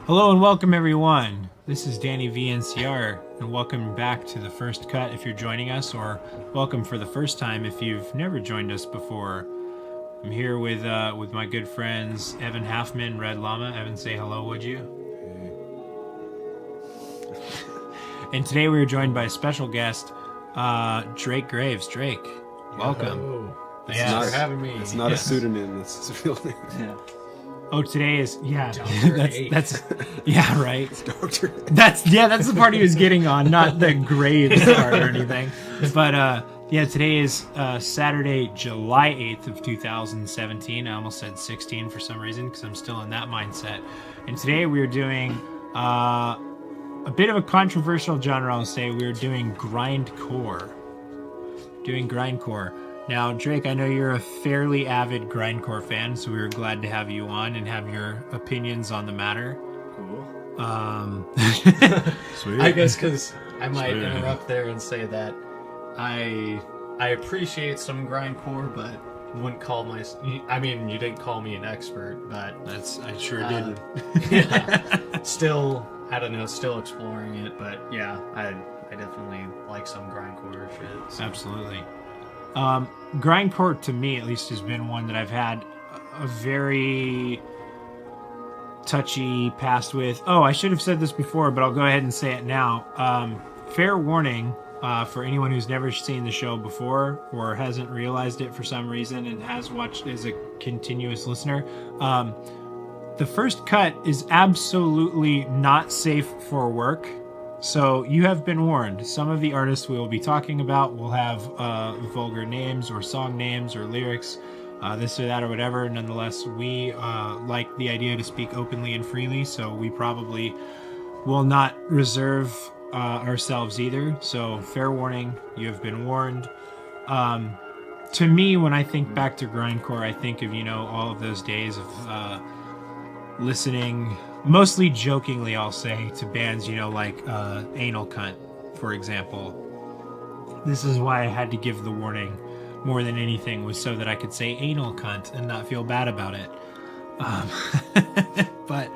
Hello and welcome everyone. This is DannyVNCR and welcome back to The First Cut if you're joining us, or welcome for the first time if you've never joined us before. I'm here with my good friends Evan Halfmann, Red Llama. Evan, say hello, would you? Hey. And today we are joined by a special guest, Drake Graves. Drake, welcome. Hello. Thanks for having me. It's not a pseudonym, it's his real name. Yeah. Oh, today is Dr. that's yeah, right. It's Dr. That's the part he was getting on, not the Graves part or anything. But today is Saturday, July 8th of 2017. I almost said 16 for some reason because I'm still in that mindset. And today we are doing a bit of a controversial genre. I'll say we're doing grindcore. Now, Drake, I know you're a fairly avid grindcore fan, so we were glad to have you on and have your opinions on the matter. Cool. Sweet. I guess because I might interrupt there and say that I appreciate some grindcore, but wouldn't call I mean, you didn't call me an expert, but I sure did. Yeah. Still, I don't know, still exploring it, but yeah, I definitely like some grindcore shit. So. Absolutely. Grindcore, to me at least, has been one that I've had a very touchy past with. Oh, I should have said this before, but I'll go ahead and say it now. Fair warning for anyone who's never seen the show before or hasn't realized it for some reason and has watched as a continuous listener. The First Cut is absolutely not safe for work. So you have been warned. Some of the artists we will be talking about will have vulgar names or song names or lyrics, this or that or whatever. Nonetheless, we like the idea to speak openly and freely, so we probably will not reserve ourselves either. So fair warning, you have been warned. To me, when I think back to grindcore, I think of, all of those days of listening, mostly jokingly, I'll say, to bands, like Anal Cunt, for example. This is why I had to give the warning more than anything, was so that I could say anal cunt and not feel bad about it. But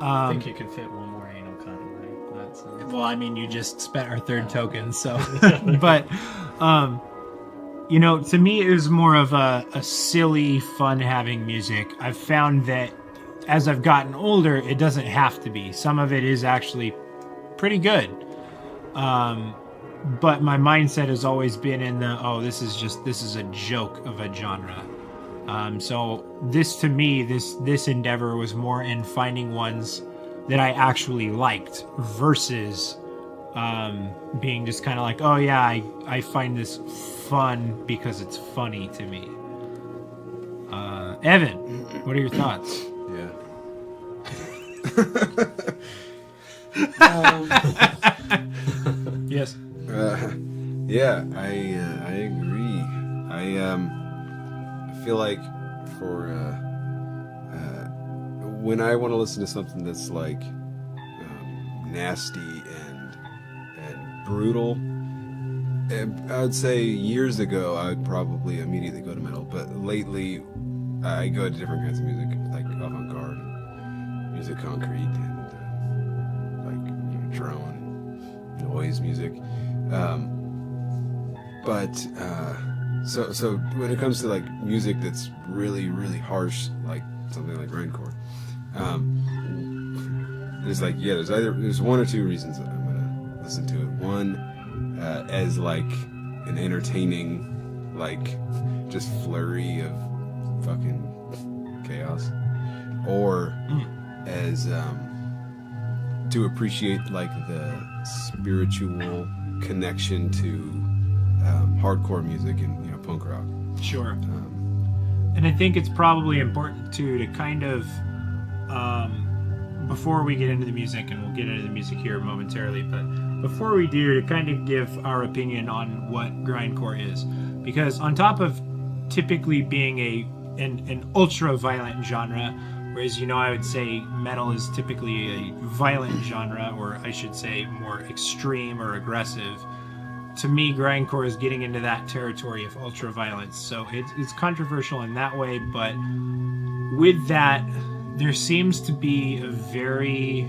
I think you could fit one more anal cunt, right? That's, well, I mean, you just spent our third token, so. But, to me, it was more of a silly, fun-having music. I've found that as I've gotten older, it doesn't have to be. Some of it is actually pretty good. But my mindset has always been in this is a joke of a genre. So this, to me, this endeavor was more in finding ones that I actually liked versus being just kind of like, oh yeah, I find this fun because it's funny to me. Evan, what are your thoughts? Yeah. Yes. Yeah, I agree. I feel like for when I want to listen to something that's like nasty and brutal, I would say years ago I would probably immediately go to metal, but lately I go to different kinds of music, like avant-garde, music concrete, and like drone, noise music. So when it comes to like music that's really, really harsh, like something like grindcore, there's one or two reasons that I'm gonna listen to it. One, as like an entertaining, like just flurry of fucking chaos, or as to appreciate like the spiritual connection to hardcore music and punk rock. Sure. And I think it's probably important too to kind of before we get into the music, and we'll get into the music here momentarily, but before we do, to kind of give our opinion on what grindcore is, because on top of typically being an ultra violent genre, whereas I would say metal is typically a violent genre, or I should say more extreme or aggressive. To me, grindcore is getting into that territory of ultra violence, so it's controversial in that way. But with that there seems to be a very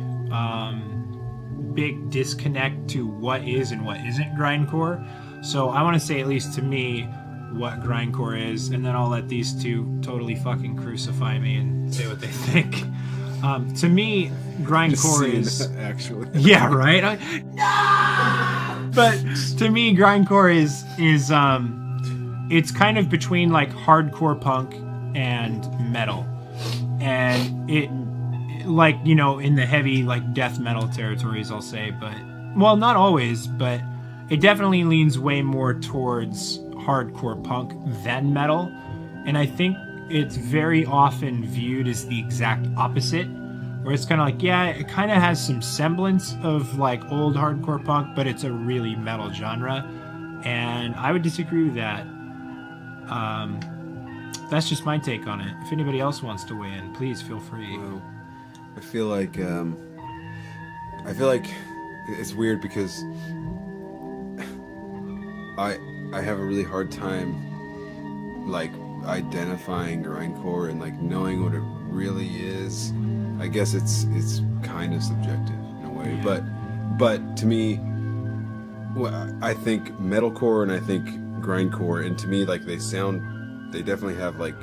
big disconnect to what is and what isn't grindcore. So I want to say, at least to me, what grindcore is, and then I'll let these two totally fucking crucify me and say what they think. To me, grindcore is actually. Yeah, right. But to me, grindcore is it's kind of between like hardcore punk and metal, and it like, you know, in the heavy like death metal territories, I'll say, but well, not always, but it definitely leans way more towards hardcore punk than metal, and I think it's very often viewed as the exact opposite, where it's kind of like, yeah, it kind of has some semblance of like old hardcore punk, but it's a really metal genre, and I would disagree with that. That's just my take on it. If anybody else wants to weigh in, please feel free. Well, I feel like it's weird because I have a really hard time like identifying grindcore and like knowing what it really is. I guess it's kind of subjective in a way, yeah. but to me, well, I think metalcore and I think grindcore, and to me, like they definitely have like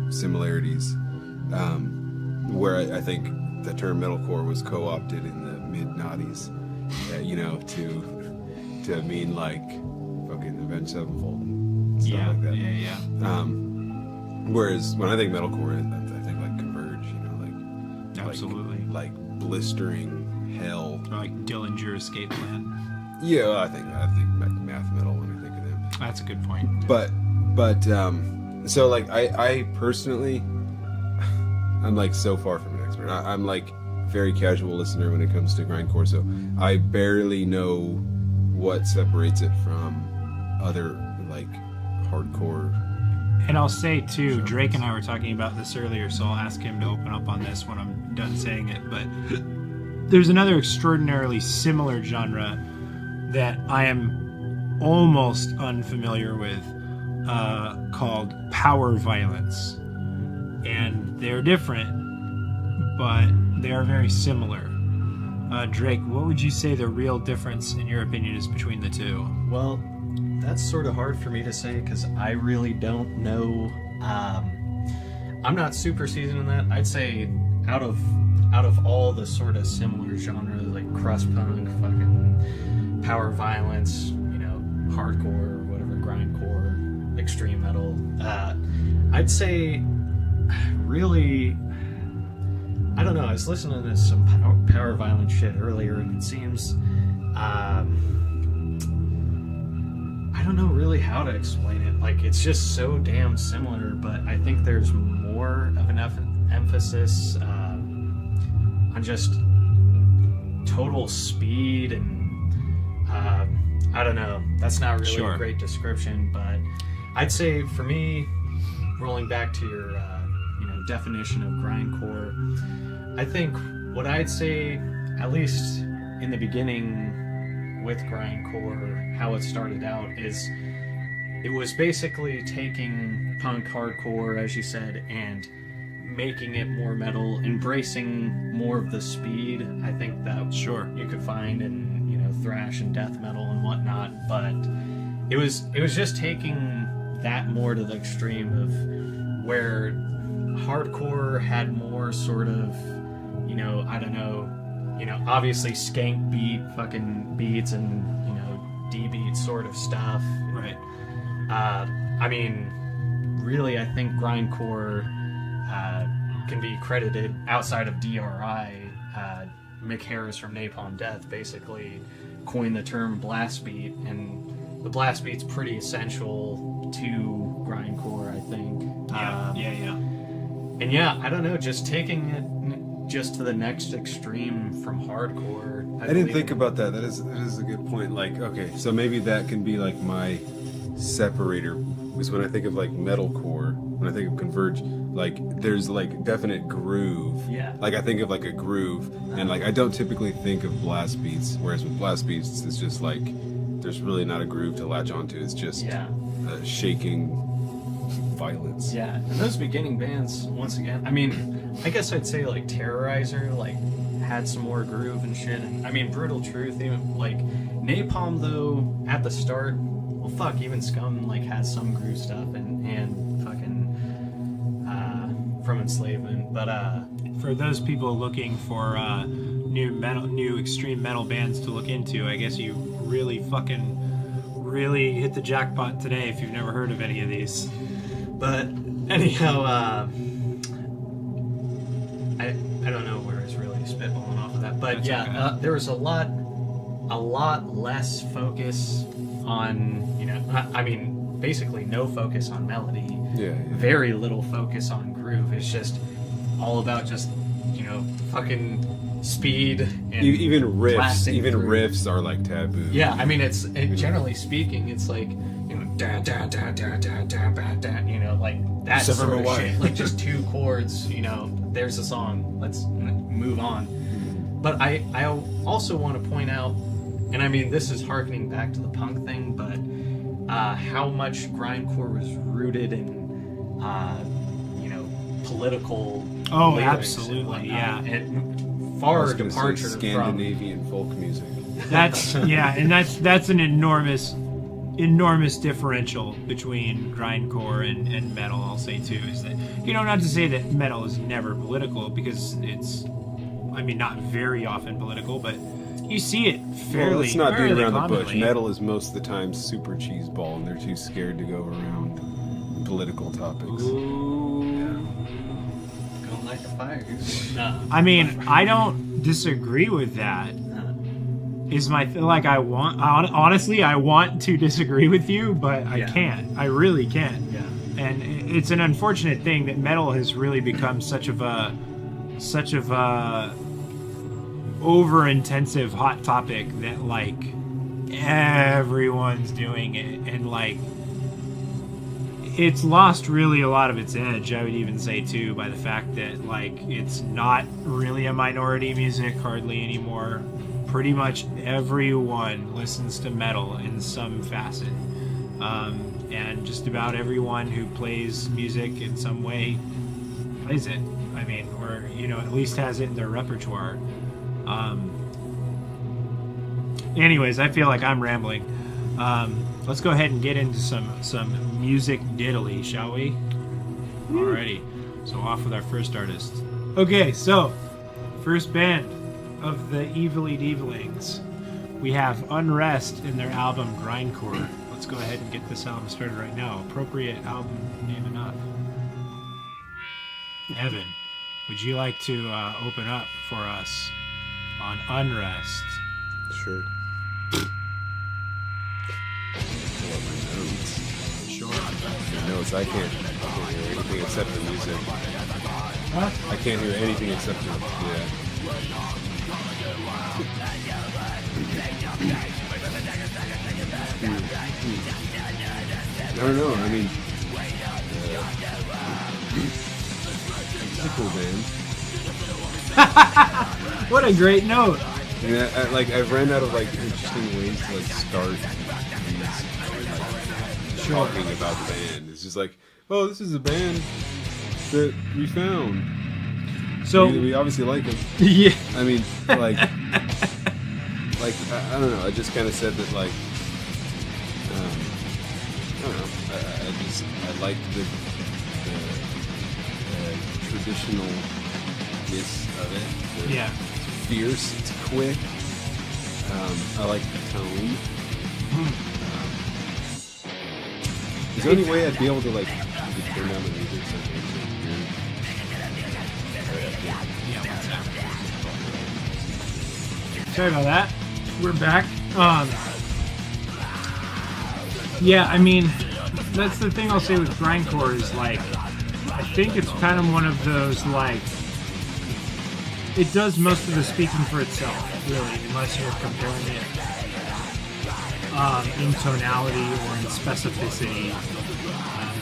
similarities. Where I think the term metalcore was co-opted in the mid-noughties, you know, to mean like fucking Avenged Sevenfold and stuff like that. Yeah. Whereas when I think metalcore, I think like Converge, you know, like absolutely like blistering hell, or like Dillinger Escape Plan. Yeah, well, I think math metal when I think of them. That's a good point. But so like I personally, I'm like so far from an expert. I'm like very casual listener when it comes to grindcore, so I barely know what separates it from other like hardcore. And I'll say too, Drake and I were talking about this earlier, so I'll ask him to open up on this when I'm done saying it. But there's another extraordinarily similar genre that I am almost unfamiliar with, called power violence. And they're different, but they are very similar. Drake, what would you say the real difference, in your opinion, is between the two? Well, that's sort of hard for me to say because I really don't know. I'm not super seasoned in that. I'd say out of all the sort of similar genres like crust punk, fucking power violence, you know, hardcore, whatever, grindcore, extreme metal, I'd say really, I don't know. I was listening to some power violence shit earlier, and it seems I don't know really how to explain it. Like, it's just so damn similar, but I think there's more of an emphasis on just total speed and I don't know. That's not really a great description, but I'd say for me, rolling back to your definition of grindcore, I think what I'd say, at least in the beginning with grindcore, how it started out is it was basically taking punk hardcore, as you said, and making it more metal, embracing more of the speed. I think that you could find in, you know, thrash and death metal and whatnot, but it was just taking that more to the extreme of where hardcore had more sort of, you know, I don't know, you know, obviously skank beat fucking beats and, you know, D-beat sort of stuff. Right. I mean, really, I think grindcore can be credited outside of DRI. Mick Harris from Napalm Death basically coined the term blast beat, and the blast beat's pretty essential to grindcore, I think. And yeah, I don't know, just taking it just to the next extreme from hardcore. I didn't think about that. That is a good point. Like, okay, so maybe that can be like my separator, because when I think of like metalcore, when I think of Converge, like there's like definite groove. Yeah. Like I think of like a groove, and like I don't typically think of blast beats, whereas with blast beats it's just like there's really not a groove to latch onto. It's just a shaking violence. Yeah, and those beginning bands, once again, I mean, I guess I'd say like Terrorizer, like had some more groove and shit. And I mean, Brutal Truth, even like Napalm though at the start. Well, fuck, even Scum like has some groove stuff and fucking From Enslavement. But for those people looking for new extreme metal bands to look into, I guess you really hit the jackpot today if you've never heard of any of these. But anyhow, I don't know where it's really spitballing off of that, but That's yeah, okay. there was a lot less focus on, you know, I mean, basically no focus on melody, very little focus on groove. It's just all about just, you know, fucking speed and Even riffs, blasting through. riffs are like taboo. Yeah, I mean, generally speaking, it's like, you know, da da da da da da da da, you know, like that Sever sort of away. shit. Like just two chords, you know, there's a song, let's move on. But I also want to point out, and I mean, this is harkening back to the punk thing, but how much grindcore was rooted in, you know, political. Oh, lyrics absolutely, and whatnot. yeah. And I far was gonna say departure from. Scandinavian folk music. That's and that's an enormous differential between grindcore and metal. I'll say too is that, you know, not to say that metal is never political, because it's, I mean, not very often political, but you see it fairly. Well, let's not beat fairly around the bush. commonly. Metal is most of the time super cheeseball, and they're too scared to go around political topics. Don't light the fire. No. I mean, I don't disagree with that. Is my like I want honestly I want to disagree with you, but I can't. I really can't. Yeah. And it's an unfortunate thing that metal has really become such of a over intensive hot topic that like everyone's doing it, and like it's lost really a lot of its edge, I would even say too, by the fact that like it's not really a minority music hardly anymore. Pretty much everyone listens to metal in some facet, and just about everyone who plays music in some way plays it. I mean, or, you know, at least has it in their repertoire. Anyways, I feel like I'm rambling. Let's go ahead and get into some music diddly, shall we? Alrighty, so off with our first artist. Okay, so first band of the Evilly Devilings, we have Unrest in their album Grindcore. Let's go ahead and get this album started right now. Appropriate album name enough. Evan, would you like to open up for us on Unrest? Sure. Pull up my notes. Sure. My notes. I can't hear anything except the music. Huh? I can't hear anything except the I don't know. I mean, it's a cool band. What a great note. I mean, I've ran out of like interesting ways to like start these, like, talking about the band. It's just like, oh, this is a band that we found. So we obviously like them. yeah. I mean, like I don't know. I just kind of said that, like, I don't know. I like the traditionalness of it. Yeah. It's fierce. It's quick. I like the tone. Is there any way I'd be able to like turn down the music? So Sorry about that. We're back. Yeah, I mean, that's the thing I'll say with grindcore is like, I think it's kind of one of those like, it does most of the speaking for itself, really, unless you're comparing it in tonality or in specificity.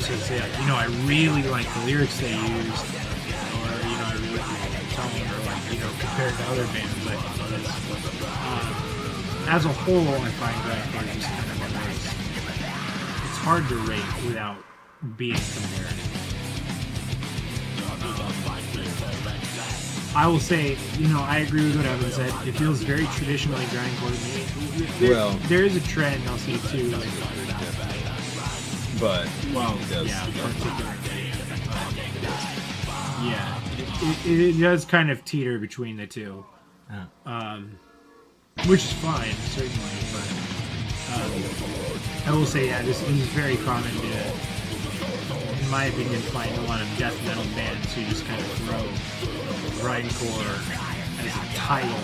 So it's, yeah, you know, I really like the lyrics they used, or, you know, I really like the tone, or like, you know, compared to other bands, I think it is. As a whole, I find grindcore just kind of a race. It's hard to rate without being compared. I will say, I agree with what Evan said. It feels very traditionally grindcore to me. There is a trend I'll see too. But it does. Yeah, particularly. Yeah, it does kind of teeter between the two, which is fine, certainly. But I will say, this is very common to, in my opinion, find a lot of death metal bands who just kind of throw grindcore as a title.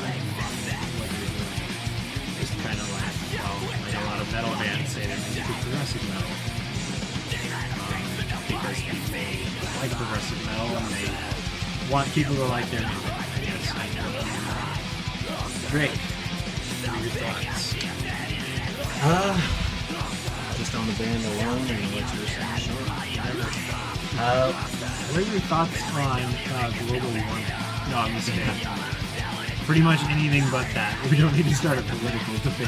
Just kind of like a lot of metal bands say they're into progressive metal. Because people like progressive metal and they want people to like their music. Yes, I know. Drake, what are your thoughts? Just on the band alone and what you were saying. What are your thoughts on global warming? No, I'm just kidding. Pretty much anything but that. We don't need to start a political debate.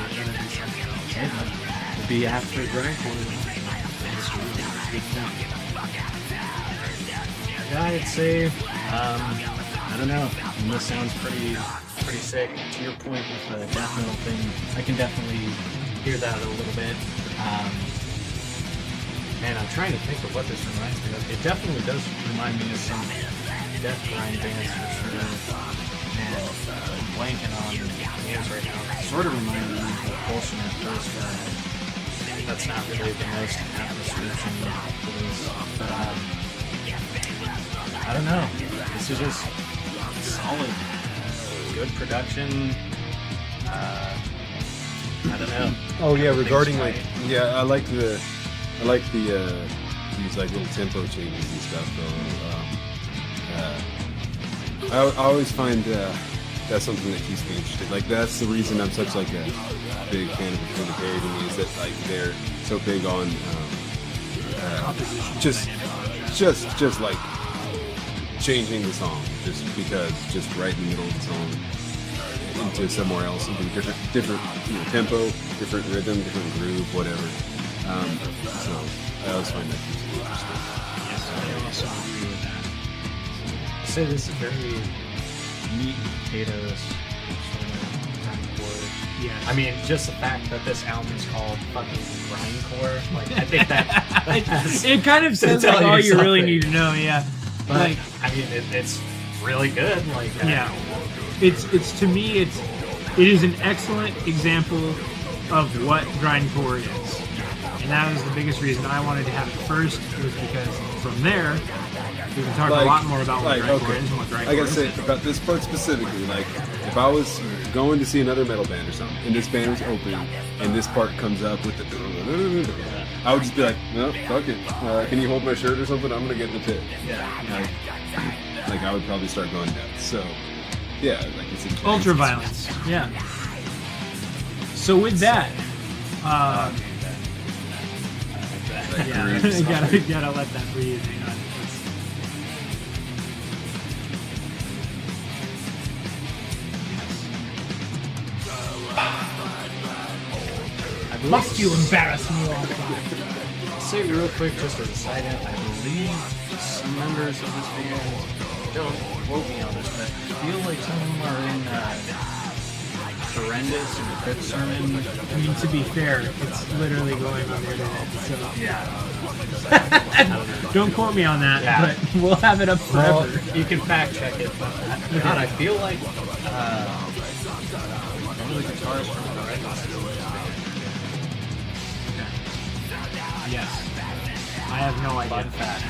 It'll be after grindcore. Yeah, I'd say, I don't know. And this sounds pretty sick. To your point with the death metal thing, I can definitely hear that a little bit. Man, I'm trying to think of what this reminds me of. It definitely does remind me of some death grind bands for sure. And I'm blanking on names right now. It sort of reminded me of Propulsion at first, but that's not really the most apt description for this. I don't know. This is just solid, good production. I don't know. Oh yeah, regarding I like these like little tempo changes and stuff though. I always find that's something that keeps me interested. Like that's the reason I'm such like a big fan of Extended Carry to me is that like they're so big on just like changing the song just because, just right in the middle of the song into somewhere else, into different tempo, different rhythm, different groove, whatever. So I always find that keeps me interested. Yes, I also agree with that. So this is very meat and potatoes sort of grindcore. Yeah. I mean, just the fact that this album is called fucking grindcore, like I think that it kind of says like all you really need to know. Yeah. But like, I mean, it's really good. Like, yeah, it's to me, it is an excellent example of what grindcore is, and that was the biggest reason I wanted to have it first. Was because from there we can talk a lot more about what grindcore is and what grindcore is. I gotta say about this part specifically, like if I was going to see another metal band or something, and this band was open, and this part comes up with the, I would just be like, no, fuck it. Can you hold my shirt or something? I'm gonna get in the pit. Yeah. Like I would probably start going nuts. So, yeah, like it's ultra violence. Yeah. So with that, you gotta let that breathe. Hang on. Must you embarrass me all the time? I'll say real quick, just as a side note, I believe some members of this band, don't quote me on this, but I feel like some of them are in Horrendous and the Fifth Sermon. I mean, to be fair, it's literally going on the internet, so... Yeah. Don't quote me on that, but we'll have it up forever. Well, you can fact check it, but God, I feel like one of the guitarists from Horrendous is in this band. Yes. I have no idea. Fun fact.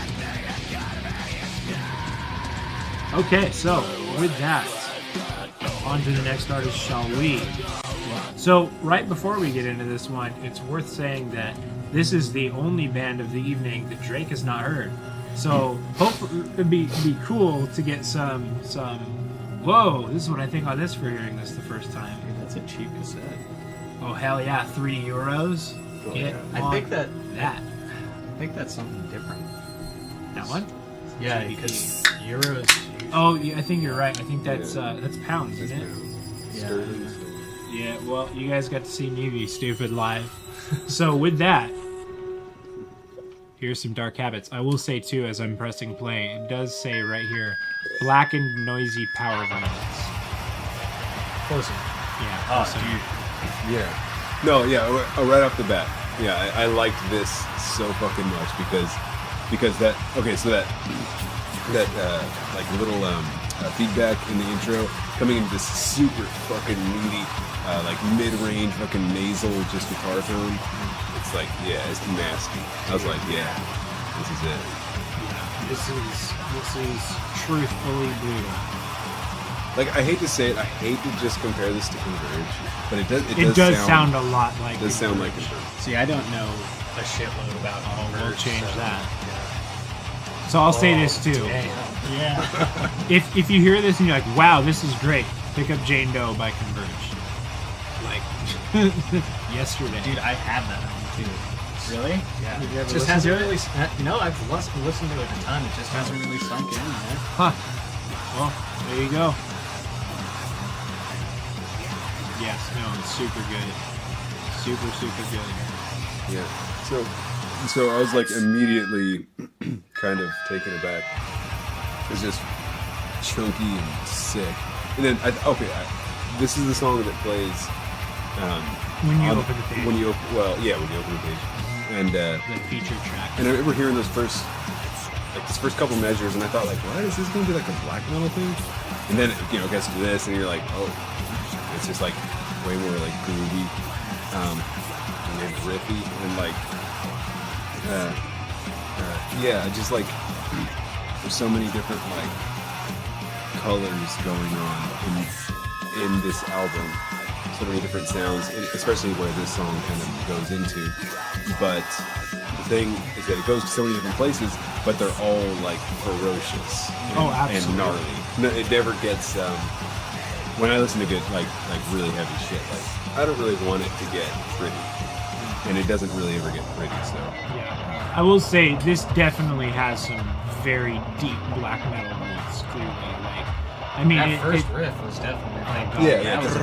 Okay, so with that, on to the next artist, shall we? So right before we get into this one, it's worth saying that this is the only band of the evening that Drake has not heard. So hopefully it'd be cool to get some. Whoa, this is what I think on this for hearing this the first time. That's a cheap cassette. Oh hell yeah, €3. I think that's something different. That one? Yeah, because euros. Oh, yeah, I think you're right. I think that's pounds, isn't it? Sterling. Yeah. Well, you guys got to see me be stupid live. So with that, Here's some dark habits. I will say too, as I'm pressing play, it does say right here, blackened, noisy power violence. Close it. Yeah. Oh, awesome. dude. Yeah. No, yeah, right off the bat. Yeah, I liked this so fucking much because that, okay, so that like little feedback in the intro coming into this super fucking meaty, like mid-range fucking nasal just guitar tone. It's like, yeah, it's nasty. I was like, yeah, this is it. Yeah, this is truthfully brutal. Like, I hate to say it, I hate to just compare this to Converge, but it does sound a lot like it. Does sound like Converge. See, I don't know a shitload about We'll change so, that. Yeah. So I'll say this too. Damn. Yeah. if you hear this and you're like, wow, this is great, pick up Jane Doe by Converge. Like yesterday. Dude, I have that one too. Really? Yeah. Have you ever Just listened hasn't to it? really. No, I've listened to it a ton. It just hasn't really sunk in, man. Huh. Well, there you go. Yes, no, it's super good. Super good. Yeah. So I was like immediately kind of taken aback. It's just chunky and sick. And then this is the song that plays When you open the page. when you open the page. And The feature track. and I remember hearing those first couple measures, and I thought like, what is this going to be like a black metal thing? And then it gets to this, and you're like, oh, it's just like way more like groovy, and riffy, and like, just like there's so many different like colors going on in this album, so many different sounds, especially where this song kind of goes into. But the thing is that it goes to so many different places, but they're all like ferocious and gnarly. No, it never gets. When I listen to good like really heavy shit, like I don't really want it to get pretty, and it doesn't really ever get pretty. So Yeah. I will say this definitely has some very deep black metal roots. Clearly, like I mean, That first riff was definitely like, Yeah, that was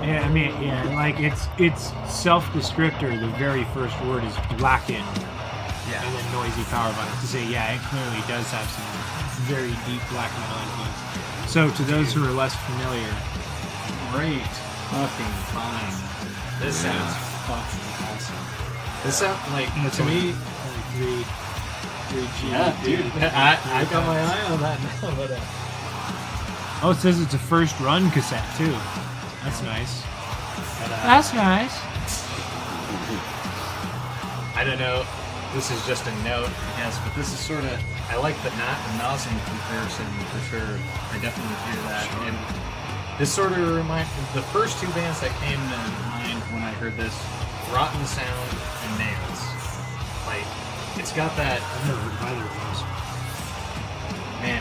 Yeah, I mean, yeah, like it's self-descriptor. The very first word is blackened, yeah. and then noisy power violence. To say, yeah, it clearly does have some very deep black metal influence. So, to those who are less familiar, Great fucking fine. This sounds fucking awesome. This sounds like to me. three G. Yeah, dude. I got my eye on that now, but Oh, it says it's a first run cassette too. That's nice. but, That's nice. I don't know. This is just a note, I guess, but this is sort of. I like the Nausea comparison for sure. I definitely hear that. And this sort of reminds. The first two bands that came to mind when I heard this: Rotten Sound and Nails. Like, it's got that. I've never heard either of those. Man,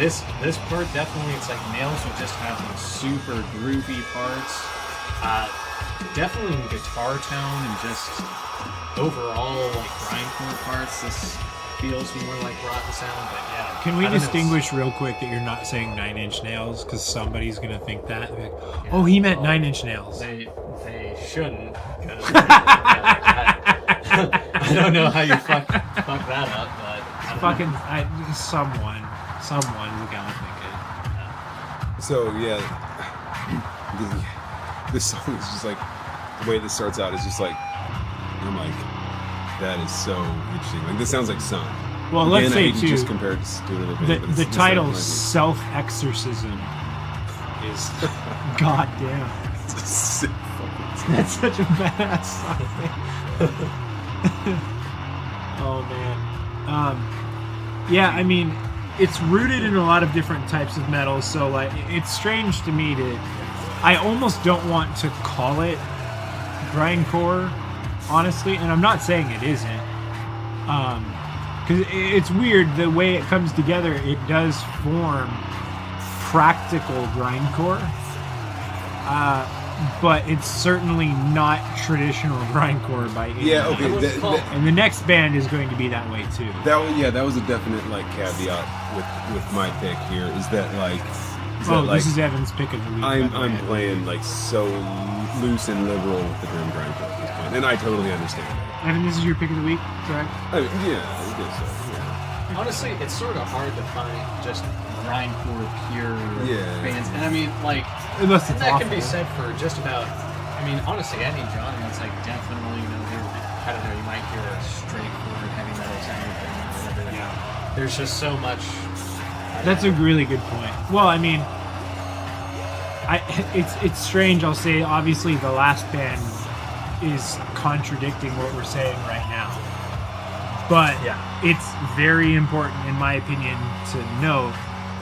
this part definitely. It's like Nails would just have these super groovy parts. Definitely in guitar tone and just overall like grindcore parts. This feels more like Rotten Sound, but yeah. Can we I don't know, distinguish real quick that you're not saying 9 Inch Nails because somebody's gonna think that? Like, oh, he meant 9 Inch Nails. They shouldn't. Because, I don't know how you fuck that up, but Fucking someone is gonna think it. So yeah, this song is just like the way this starts out is just like I'm like that is so interesting. Like this sounds like Sun. Well, let's Again, I say hate to too. just compare it to a little bit. but The it's title like, "Self-Exorcism" is goddamn. it's a sick fucking That's such a badass song. Oh man. Yeah, I mean, it's rooted in a lot of different types of metal, so like it's strange to me to. I almost don't want to call it grindcore, honestly, and I'm not saying it isn't. Because it's weird the way it comes together. It does form practical grindcore, but it's certainly not traditional grindcore by any Yeah, means. okay. And the next band is going to be that way too. That was a definite like caveat with my pick here. Is that like? This is Evan's pick of the week. by the way. I'm playing like so loose and liberal with the drum grindcore at this point. fine, and I totally understand that. Evan, this is your pick of the week, correct? I mean, yeah, I guess so. Yeah. Honestly, it's sort of hard to find just grindcore pure bands, and I mean, like, Unless it's that can awful. be said for just about. I mean, honestly, any genre. It's like definitely, I don't know. You might hear a straightforward heavy metal sounding thing or whatever. Yeah. There's just so much. That's a really good point. Well, I mean, it's strange. I'll say, obviously, the last band is contradicting what we're saying right now. But it's very important, in my opinion, to note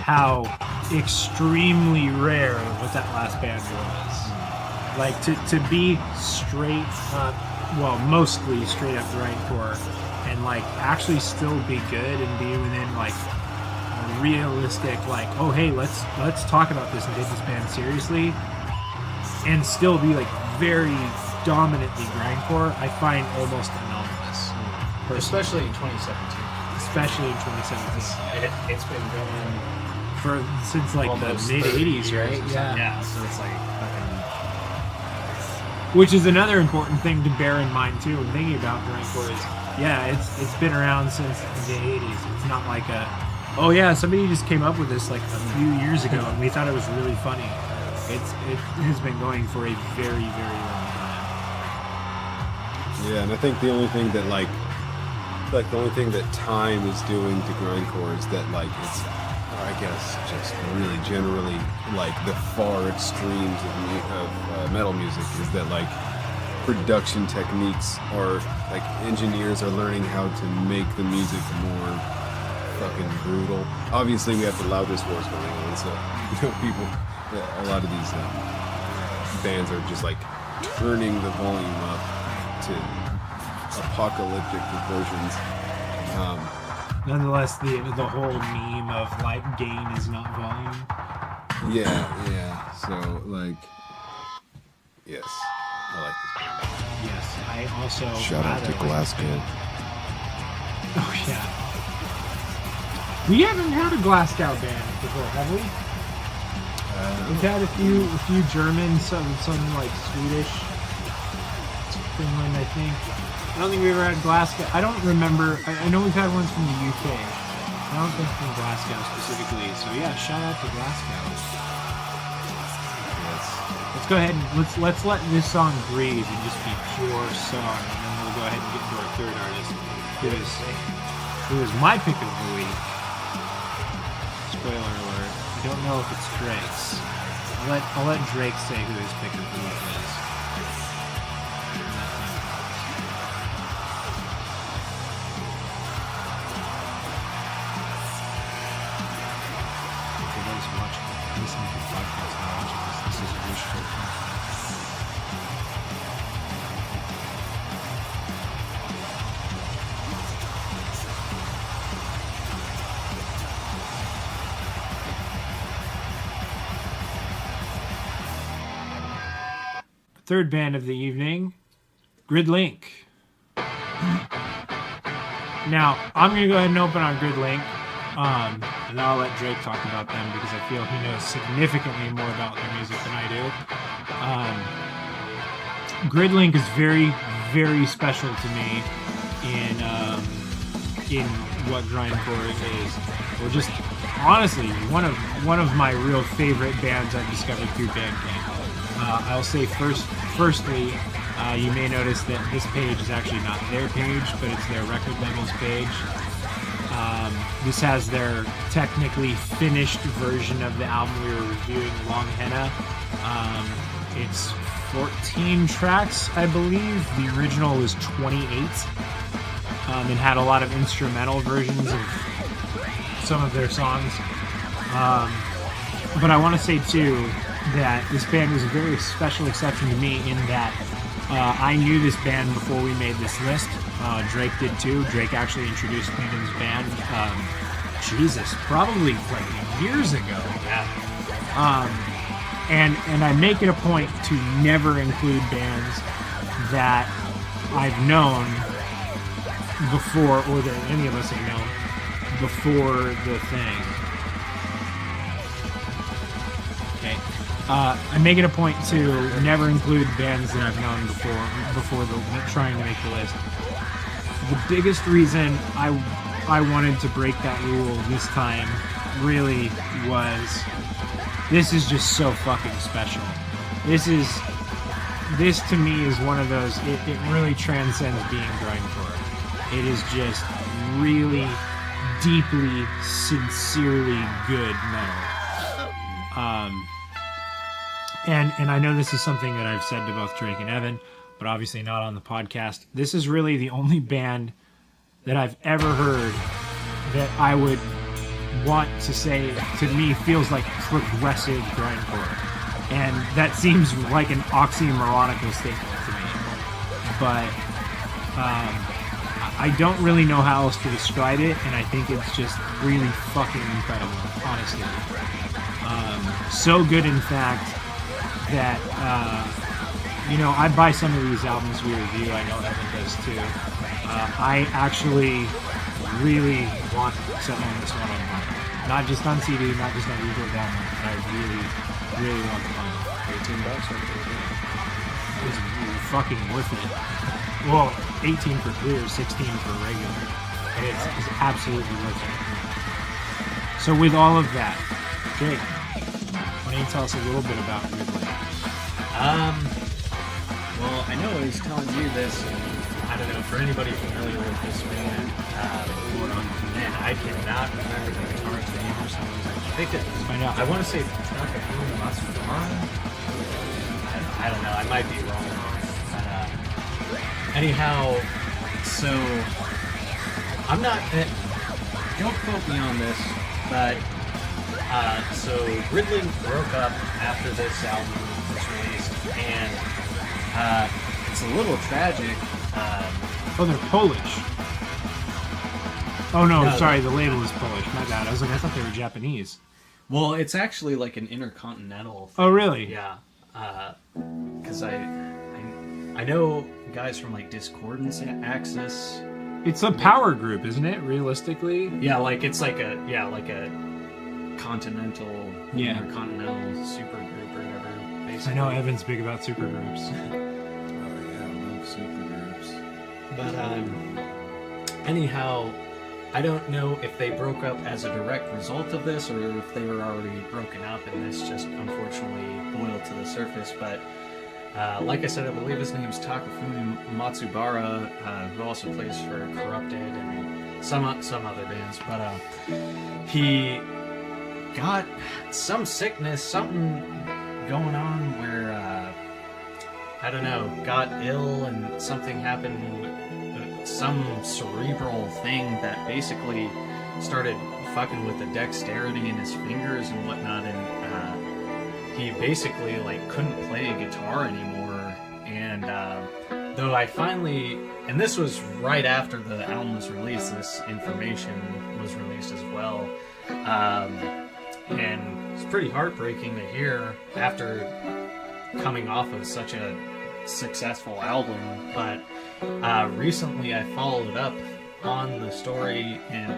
how extremely rare what that last band was. Like, to be straight up, well, mostly straight up grindcore, and, like, actually still be good and be within, like, a realistic, like, oh, hey, let's talk about this and take this band seriously, and still be, like, very dominantly grindcore, I find almost anomalous. Especially in 2017. Especially in 2017. It's been going Since, like, the almost mid-'80s, 30 right? years. Yeah, so it's like fucking. Which is another important thing to bear in mind, too, when thinking about grindcore is, it's been around since the 80s. It's not like oh yeah, somebody just came up with this like a few years ago and we thought it was really funny. It has been going for a very, very long time. Yeah, and I think the only thing that the only thing that time is doing to grindcore is that like it's, I guess, just really generally like the far extremes of metal music is that like production techniques are like engineers are learning how to make the music more fucking brutal. Obviously, we have the loudness wars going on, so people, a lot of these bands are just like turning the volume up to apocalyptic proportions. Nonetheless, the whole meme of like gain is not volume. Yeah. So like, yes, I like this band. Yes, I also Shout out to rather like Glasgow. this band. Oh yeah. We haven't had a Glasgow band before, have we? We've had a few German, some like Swedish, Finland, I think. I don't think we ever had Glasgow. I don't remember. I know we've had ones from the UK. I don't think from Glasgow specifically. So yeah, shout out to Glasgow. Let's go ahead and let's let this song breathe and just be pure song, and then we'll go ahead and get to our third artist, who is my pick of the week. Spoiler alert. I don't know if it's Drake's. I'll let Drake say who his pick of the week is. For those listening to the podcast and watching this is wishful. Third band of the evening, Gridlink. Now, I'm going to go ahead and open on Gridlink, and then I'll let Drake talk about them because I feel he knows significantly more about their music than I do. Gridlink is very, very special to me in what grindcore is, or just honestly one of my real favorite bands I've discovered through Bandcamp. I'll say firstly, you may notice that this page is actually not their page, but it's their record label's page. This has their technically finished version of the album we were reviewing, Long Henna. It's 14 tracks, I believe. The original was 28, and had a lot of instrumental versions of some of their songs. But I want to say, too, that this band was a very special exception to me in that I knew this band before we made this list. Drake did too. Drake actually introduced me to this band, probably like years ago. And I make it a point to never include bands that I've known before, or that any of us have known before the thing. Okay. I make it a point to never include bands that I've known before trying to make the list. The biggest reason I wanted to break that rule this time really was this is just so fucking special. This to me is one of those, it really transcends being grindcore. It is just really deeply, sincerely good metal. And I know this is something that I've said to both Drake and Evan, but obviously not on the podcast. This is really the only band that I've ever heard that I would want to say, to me, feels like progressive grindcore. And that seems like an oxymoronical statement to me. But I don't really know how else to describe it, and I think it's just really fucking incredible, honestly. So good, in fact, that, I buy some of these albums we review. I know Evan does too. I actually really want to own this one on vinyl. Not just on CD, not just on digital download, but I really want the vinyl. $18 right there. It's fucking worth it. Well, 18 for clear, 16 for regular. It's absolutely worth it. So with all of that, Jake, why don't you tell us a little bit about Ridley? Well, I know I was telling you this, and I don't know, for anybody familiar with this band, man, I cannot remember the guitarist's name or something. I think I want to say Takahiro Matsubara. I don't know, I might be wrong. But, anyhow, so, I'm not, don't quote me on this, but, so Ridley broke up after this album was released, and it's a little tragic. Oh, they're Polish. Oh no, sorry, the label is Polish. My bad. I thought they were Japanese. Well, it's actually like an intercontinental thing. Oh, really? Yeah. Because I know guys from like Discordance Axis. It's a power group, isn't it? Realistically. Yeah, like it's like a continental, intercontinental super group or whatever. Basically. I know Evan's big about super groups. But anyhow, I don't know if they broke up as a direct result of this or if they were already broken up and this just unfortunately boiled to the surface. But like I said, I believe his name's Takafumi Matsubara, who also plays for Corrupted and some other bands. But he got some sickness, something going on where I don't know, got ill and something happened, some cerebral thing that basically started fucking with the dexterity in his fingers and whatnot, and he basically like couldn't play a guitar anymore. And though I finally, and this was right after the album was released, this information was released as well, and it's pretty heartbreaking to hear after coming off of such a successful album. But recently I followed up on the story, and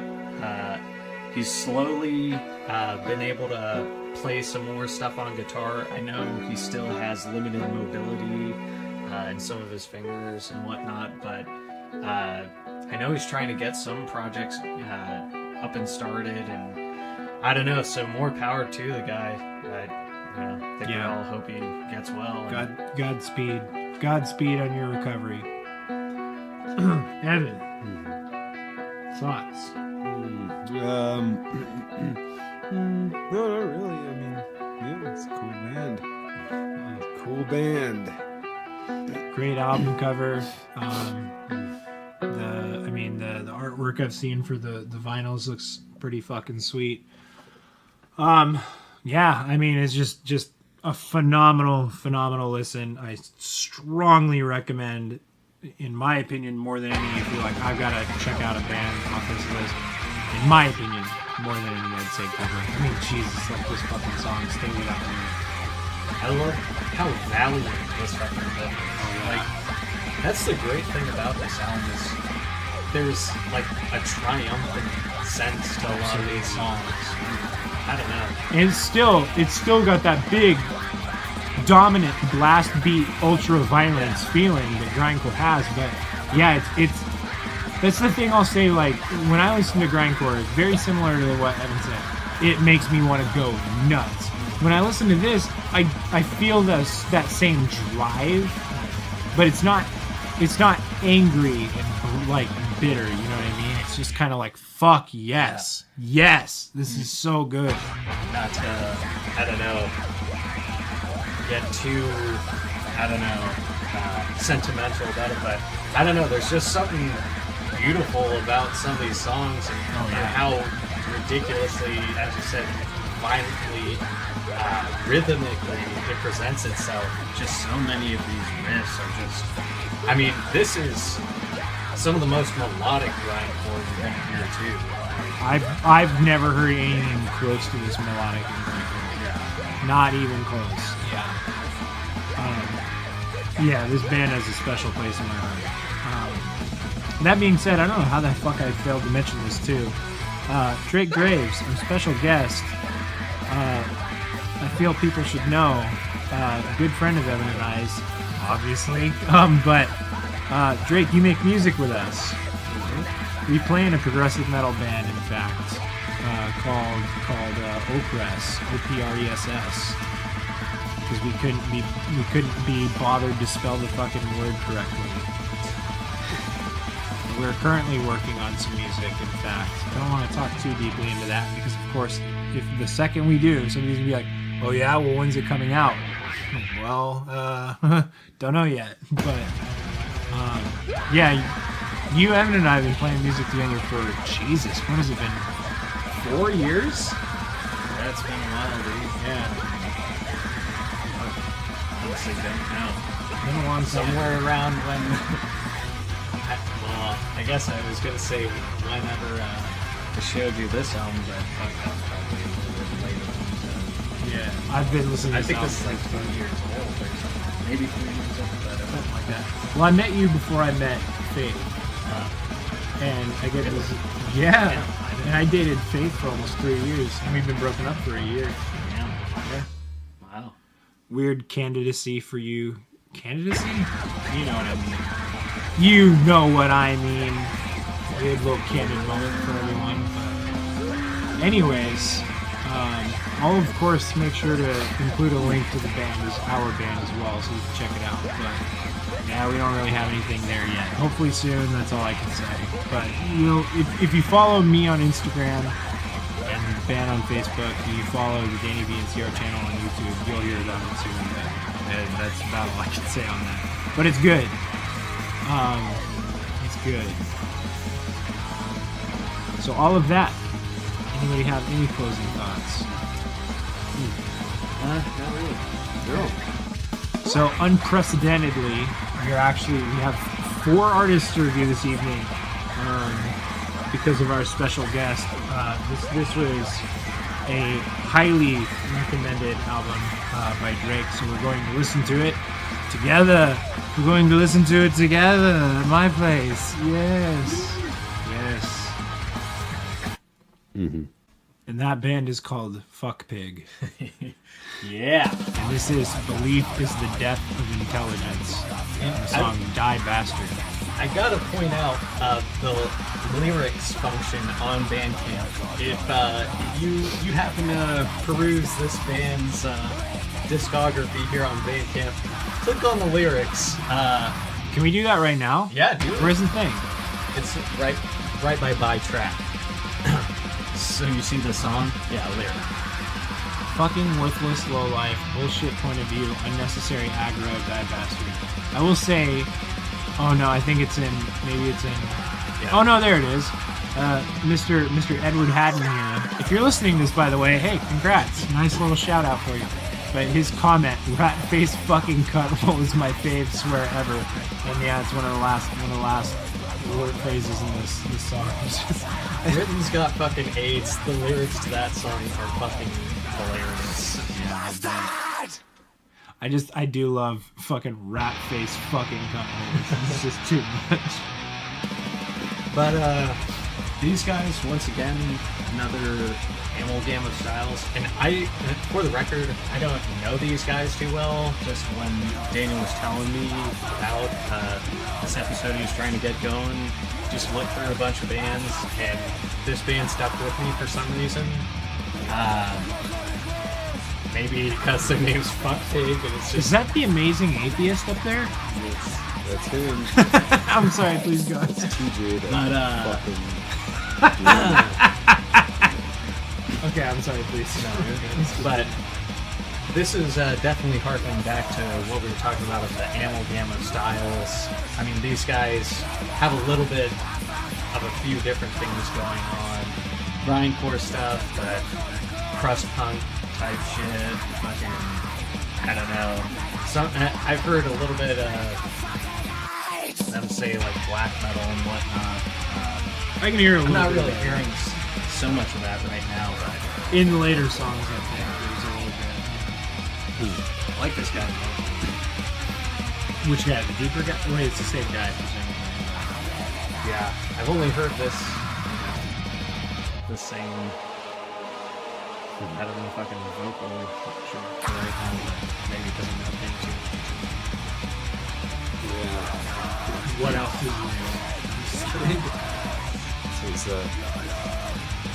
he's slowly been able to play some more stuff on guitar. I know he still has limited mobility in some of his fingers and whatnot, but I know he's trying to get some projects up and started, and I don't know, so more power to the guy. I think we all hope he gets well. Godspeed on your recovery. Evan, thoughts? No, not really. I mean, yeah, it's a cool band. Great album cover. The artwork I've seen for the vinyls looks pretty fucking sweet. It's just a phenomenal listen. I strongly recommend, in my opinion, more than any, if you're like, I've got to check out a band off this list. In my opinion, more than any, I'd say cover. I mean, Jesus, like this fucking song, Stay Without Me. I love how valiant this fucking book is. Like, that's the great thing about this album is there's like a triumphant sense to a lot of these songs. I don't know. And it's still got that big dominant blast beat ultra violence feeling that grindcore has. But yeah, it's that's the thing I'll say. Like when I listen to grindcore, it's very similar to what Evan said. It makes me want to go nuts. When I listen to this, I feel that same drive, but it's not angry and like bitter. You know what I mean? It's just kind of like fuck yes, yes, this is so good. Not to, I don't know, get too, I don't know, sentimental about it, but I don't know, there's just something beautiful about some of these songs and how ridiculously, as you said, violently, rhythmically it presents itself. Just so many of these riffs are just, I mean, this is some of the most melodic grindcore you're going to hear too. I've never heard anything close to this melodic in grindcore. Yeah. Not even close. Yeah, this band has a special place in my heart. That being said, I don't know how the fuck I failed to mention this too. Drake Graves, a special guest. I feel people should know. A good friend of Evan and I's, obviously. But Drake, you make music with us. We play in a progressive metal band, in fact, called Opress, O-P-R-E-S-S. Because we couldn't be bothered to spell the fucking word correctly. We're currently working on some music, in fact. I don't want to talk too deeply into that because, of course, if the second we do, somebody's gonna be like, "Oh yeah, well, when's it coming out?" Well, don't know yet, but yeah, you, Evan, and I have been playing music together for Jesus. What has it been? 4 years? Yeah, it's been a while, dude. Yeah. Honestly, don't know. Been a long time. Somewhere around when. I guess I was gonna say whenever I showed you this album, but probably a little bit later. Yeah, I've been listening to I think this this is like 2 years old, or something. Maybe 3 years old, but something like that. Well, I met you before I met Faith, and I get this. Yeah, and I dated Faith for almost 3 years, and we've been broken up for a year. Yeah. Wow. Weird candidacy for you. Candidacy? You know what I mean. You know what I mean. Weird little candid moment for everyone. But anyways, I'll of course make sure to include a link to the band, our band as well, so you can check it out. But yeah, we don't really have anything there yet. Hopefully soon. That's all I can say. But if you follow me on Instagram and the band on Facebook, and you follow the DannyVNCR channel on YouTube, you'll hear about it soon. But that's about all I can say on that. But it's good. It's good. So all of that. Anybody have any closing thoughts? Not really. No. So unprecedentedly, we have 4 artists to review this evening. Because of our special guest. This was a highly recommended album by Drake. So we're going to listen to it together. We're going to listen to it together at my place. Yes. Mm-hmm. And that band is called Fuck Pig. Yeah. And this is Belief is the Death of Intelligence. And the song Die Bastard. I gotta point out the lyrics function on Bandcamp. If you happen to peruse this band's discography here on Bandcamp, click on the lyrics. Can we do that right now? Yeah, do it. Where's the thing? It's right by track. So you see the song? Yeah, lyric. Fucking worthless, low life, bullshit point of view, unnecessary aggro, die bastard. I will say, oh no, I think it's in, yeah. Oh no, there it is. Mr. Edward Haddon here. If you're listening to this, by the way, hey, congrats. Nice little shout out for you. But his comment, rat face fucking cuddle is my fave swear ever. And yeah, it's one of the last word phrases in this song. Britain's got fucking AIDS. The lyrics to that song are fucking hilarious. Yeah, I do love fucking rat face fucking cuddle. It's just too much. But these guys, once again, another amalgam of styles. And for the record, I don't know these guys too well. Just when Daniel was telling me about this episode he was trying to get going, just looked through a bunch of bands, and this band stuck with me for some reason. Maybe because their name's Fuck Pig, and it's just... Is that the Amazing Atheist up there? Yes, that's him. I'm sorry, please go. It's TJ. But, Okay, I'm sorry, please. But this is definitely harkening back to what we were talking about with the amalgam of styles. I mean, these guys have a little bit of a few different things going on. Grindcore stuff, but crust punk type shit. Fucking, I don't know. I've heard a little bit of them say like black metal and whatnot. I can hear a I'm little not bit really of hearing so much of that right now, but in the later songs, I think there's a little bit. I like this guy. Which guy? The deeper guy? Wait, it's the same guy, presumably. Yeah, I've only heard this, the same, I don't know, fucking vocal right now, but maybe because I'm not paying too much attention. Yeah. What else is new? So his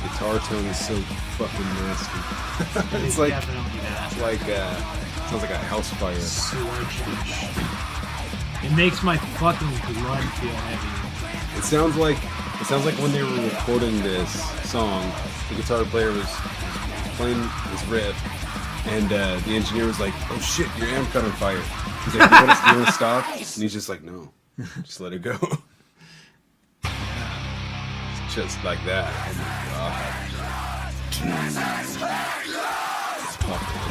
guitar tone is so fucking nasty. It's like, Definitely that. it's like, sounds like a house fire. Sludge. It makes my fucking blood feel heavy. It sounds like when they were recording this song, the guitar player was playing this riff, and the engineer was like, "Oh shit, your amp caught on fire." He's like, "You want to stop?" And he's just like, "No, just let it go." Just like that. Oh my god. It's fucking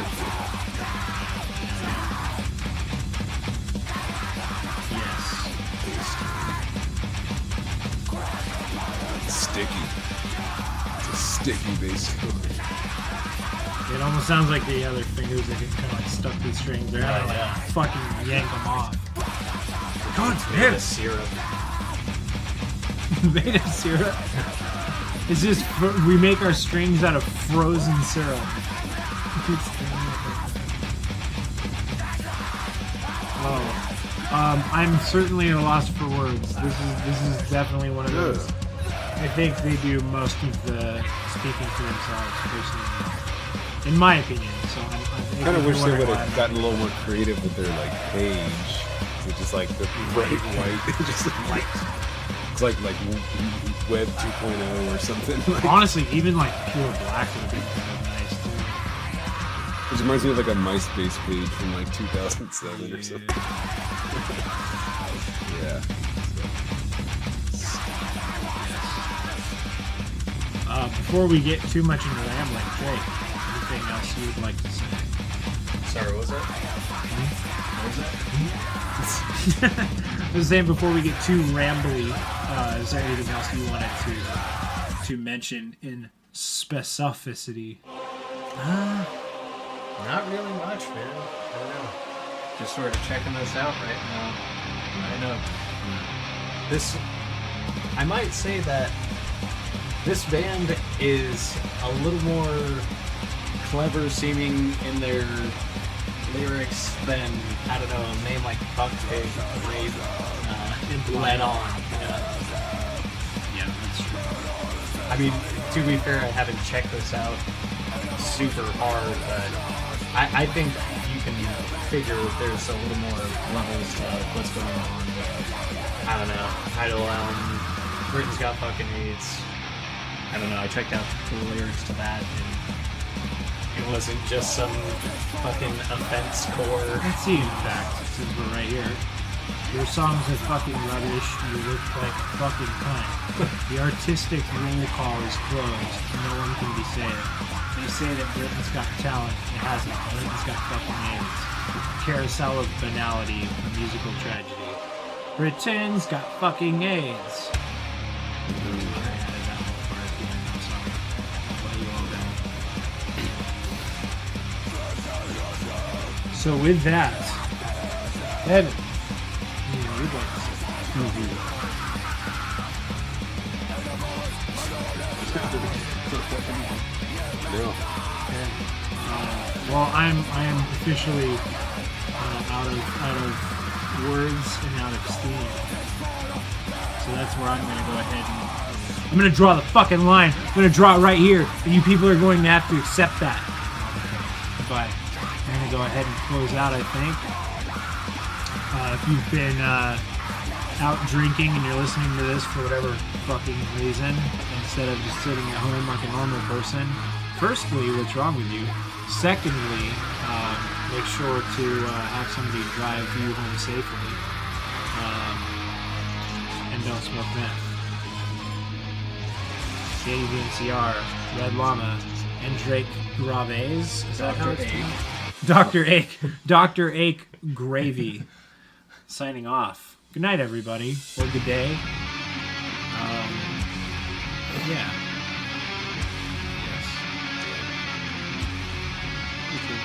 sticky. It's a sticky bass. It almost sounds like the other fingers that get kind of like stuck to the strings. They're having to like fucking yank them off. God damn! Syrup. Made of syrup. It's just we make our strings out of frozen syrup. Oh, I'm certainly at a loss for words. This is definitely one of those. I think they do most of the speaking for themselves, personally, in my opinion. So I kind of wish they would have gotten a little more creative with their like page, which is like the bright white, just like it's like Web 2.0 or something. Like, honestly, even like pure black would have been kind of nice too. Which reminds me of like a MySpace page from like 2007 or something. Yeah. Before we get too much into rambling, Jake, anything else you would like to say? Sorry, what was that? I was saying before we get too rambly, is there anything else you wanted to mention in specificity? Not really much, man. I don't know. Just sort of checking this out right now. I know. I might say that this band is a little more clever seeming in their lyrics than, I don't know, a name like Fuck Pig led on. Yeah, that's true. I mean, to be fair, I haven't checked this out super hard, but I think you can figure there's a little more levels to what's going on. I don't know. Idle Britain's Got Fucking AIDS. I don't know, I checked out the lyrics to that, and it wasn't just some fucking offense core. Let's see, in fact, since we're right here. Your songs are fucking rubbish, you look like a fucking cunt. The artistic roll call is closed, no one can be saved. They say that Britain's got talent, it hasn't. Britain's got fucking AIDS. Carousel of banality, a musical tragedy. Britain's got fucking AIDS. So with that, Evan, we'd like to say. No. Well, I am officially out of words and out of steam. So that's where I'm going to go ahead and I'm going to draw the fucking line. I'm going to draw it right here, and you people are going to have to accept that. But I'm going to go ahead and close out, I think. If you've been out drinking and you're listening to this for whatever fucking reason, instead of just sitting at home like a normal person, firstly, what's wrong with you? Secondly, make sure to have somebody drive you home safely. And don't smoke meth. DannyVNCR, Red Llama, and Drake Graves. Is that how it's pronounced? Dr. Ake Gravy. Signing off. Good night, everybody. Or good day. Yeah. Yes. Okay.